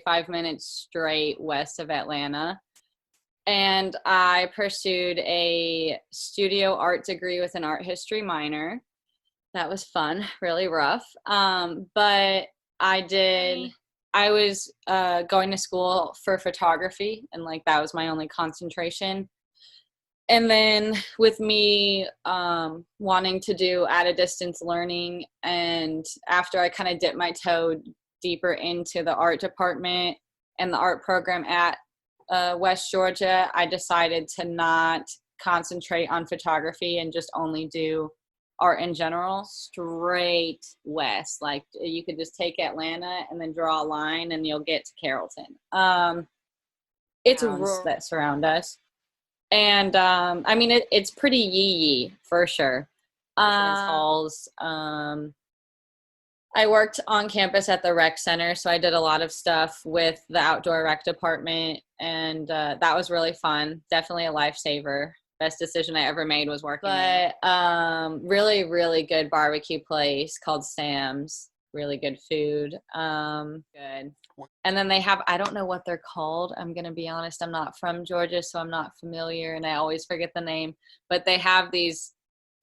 45 minutes straight west of Atlanta. And I pursued a studio art degree with an art history minor. That was fun, really rough. But I was going to school for photography, and like that was my only concentration. And then with me wanting to do at a distance learning, and after I kind of dipped my toe deeper into the art department and the art program at West Georgia, I decided to not concentrate on photography and just only do art in general, straight west. Like you could just take Atlanta and then draw a line and you'll get to Carrollton. It's rural that surround us. And I mean, it's pretty yee for sure. Halls. I worked on campus at the rec center, so I did a lot of stuff with the outdoor rec department, and that was really fun. Definitely a lifesaver. Best decision I ever made was working there. Really, really good barbecue place called Sam's. Really good food. Good. And then they have, I don't know what they're called. I'm going to be honest. I'm not from Georgia, so I'm not familiar, and I always forget the name. But they have these,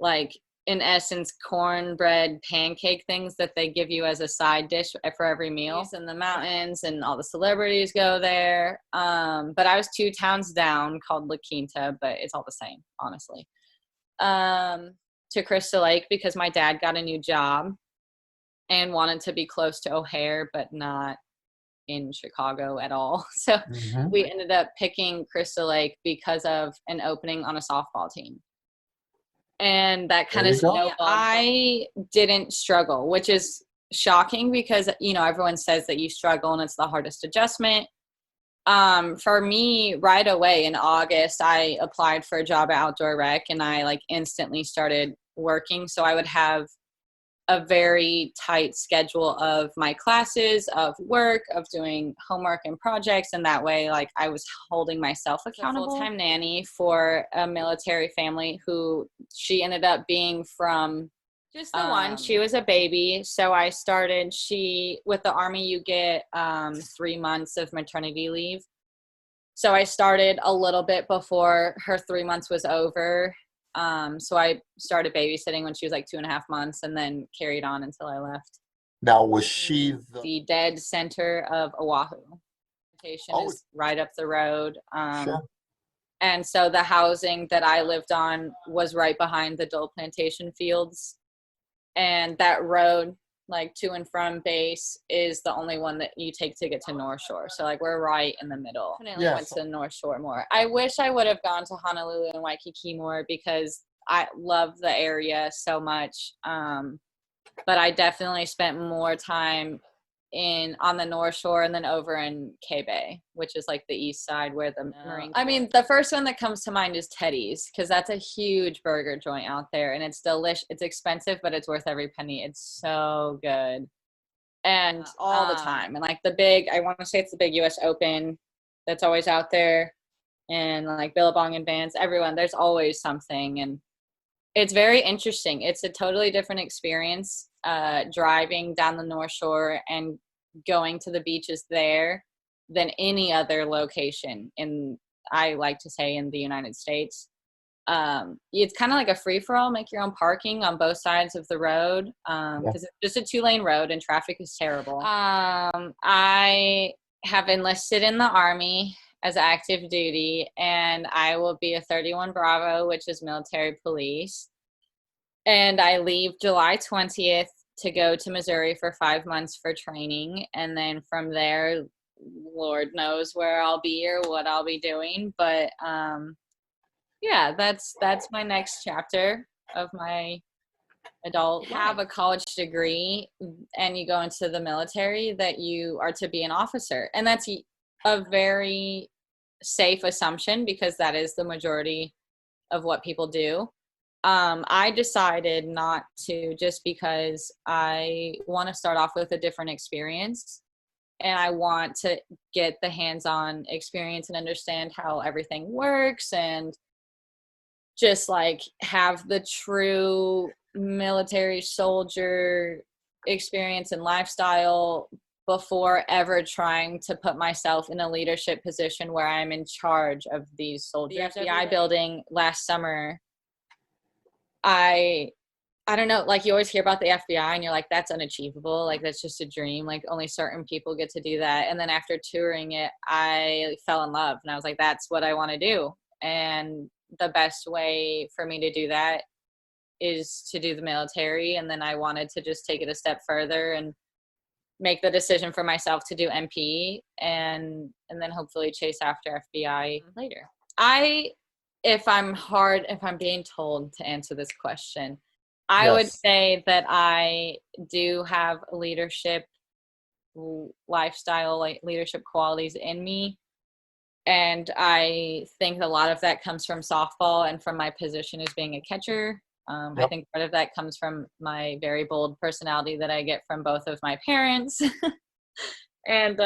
like, in essence, cornbread pancake things that they give you as a side dish for every meal. In the mountains, and all the celebrities go there. But I was 2 towns down, called La Quinta, but it's all the same, honestly. To Crystal Lake because my dad got a new job and wanted to be close to O'Hare, but not in Chicago at all. So we ended up picking Crystal Lake because of an opening on a softball team. And that kind of snowballed. I didn't struggle, which is shocking because, you know, everyone says that you struggle and it's the hardest adjustment. For me, right away in August, I applied for a job at Outdoor Rec, and I like instantly started working. So I would have a very tight schedule of my classes, of work, of doing homework and projects. And that way, like, I was holding myself accountable. A full-time nanny for a military family who she ended up being from just the one. She was a baby. So I started, with the Army, you get 3 months of maternity leave. So I started a little bit before her 3 months was over. So I started babysitting when she was like 2.5 months, and then carried on until I left. Now, was she the dead center of Oahu? Plantation is right up the road. Sure. And so the housing that I lived on was right behind the Dole Plantation fields. And that road, like to and from base, is the only one that you take to get to North Shore. So like we're right in the middle. Definitely went to North Shore more. I wish I would have gone to Honolulu and Waikiki more because I love the area so much. But I definitely spent more time on the North Shore and then over in K-Bay, which is like the east side where the Marine Corps. I mean, the first one that comes to mind is Teddy's, because that's a huge burger joint out there, and it's delicious. It's expensive, but it's worth every penny. It's so good. And all the time. And like I want to say it's the big US Open that's always out there, and like Billabong and bands, everyone, there's always something. And it's very interesting. It's a totally different experience driving down the North Shore and going to the beaches there than any other location I like to say, in the United States. It's kind of like a free-for-all, make your own parking on both sides of the road, because it's just a 2-lane road and traffic is terrible. I have enlisted in the Army as active duty, and I will be a 31 Bravo, which is military police. And I leave July 20th to go to Missouri for 5 months for training. And then from there, Lord knows where I'll be or what I'll be doing. But yeah, that's my next chapter of my adult life. Have a college degree and you go into the military, that you are to be an officer. And that's a very safe assumption because that is the majority of what people do. I decided not to, just because I want to start off with a different experience, and I want to get the hands-on experience and understand how everything works, and just like have the true military soldier experience and lifestyle before ever trying to put myself in a leadership position where I'm in charge of these soldiers. The FBI building last summer, I don't know, like you always hear about the FBI and you're like, that's unachievable. Like that's just a dream. Like only certain people get to do that. And then after touring it, I fell in love and I was like, that's what I want to do. And the best way for me to do that is to do the military. And then I wanted to just take it a step further and make the decision for myself to do MP and then hopefully chase after FBI later. If I'm being told to answer this question, I would say that I do have a leadership lifestyle, like leadership qualities in me. And I think a lot of that comes from softball and from my position as being a catcher. I think part of that comes from my very bold personality that I get from both of my parents. And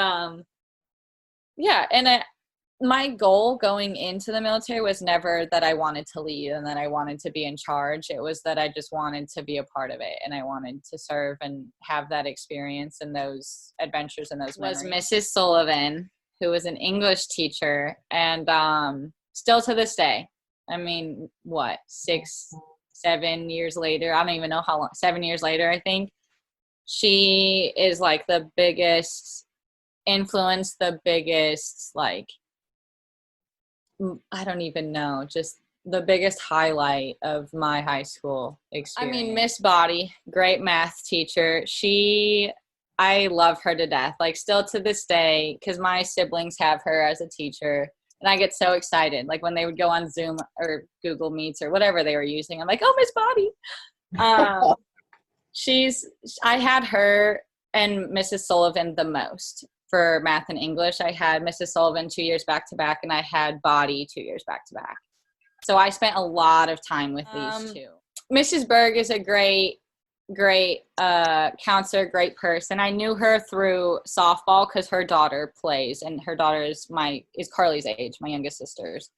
my goal going into the military was never that I wanted to lead and that I wanted to be in charge. It was that I just wanted to be a part of it and I wanted to serve and have that experience and those adventures and those memories. Was Mrs. Sullivan, who was an English teacher, and still to this day, I mean, 7 years later, I don't even know how long, 7 years later, I think, she is like the biggest influence, the biggest, like, I don't even know, just the biggest highlight of my high school experience. I mean, Miss Body, great math teacher. I love her to death, like still to this day, because my siblings have her as a teacher. And I get so excited, like when they would go on Zoom or Google Meets or whatever they were using. I'm like, oh, Miss Body. I had her and Mrs. Sullivan the most for math and English. I had Mrs. Sullivan 2 years back to back, and I had Body 2 years back to back. So I spent a lot of time with these two. Mrs. Berg is a great counselor, great person. I knew her through softball because her daughter plays, and her daughter is Carly's age, my youngest sister's.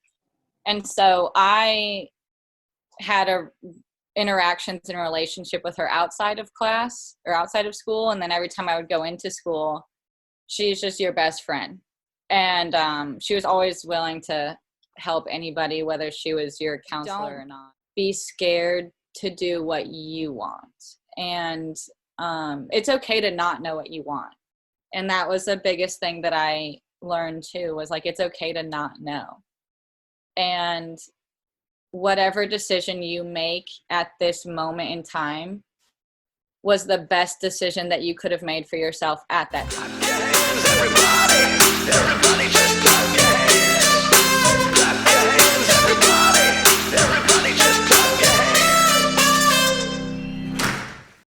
And so I had interactions and relationship with her outside of class or outside of school. And then every time I would go into school, she's just your best friend. And she was always willing to help anybody, whether she was your counselor or not. Be scared to do what you want. And it's okay to not know what you want. And that was the biggest thing that I learned too, was like, it's okay to not know. And whatever decision you make at this moment in time was the best decision that you could have made for yourself at that time.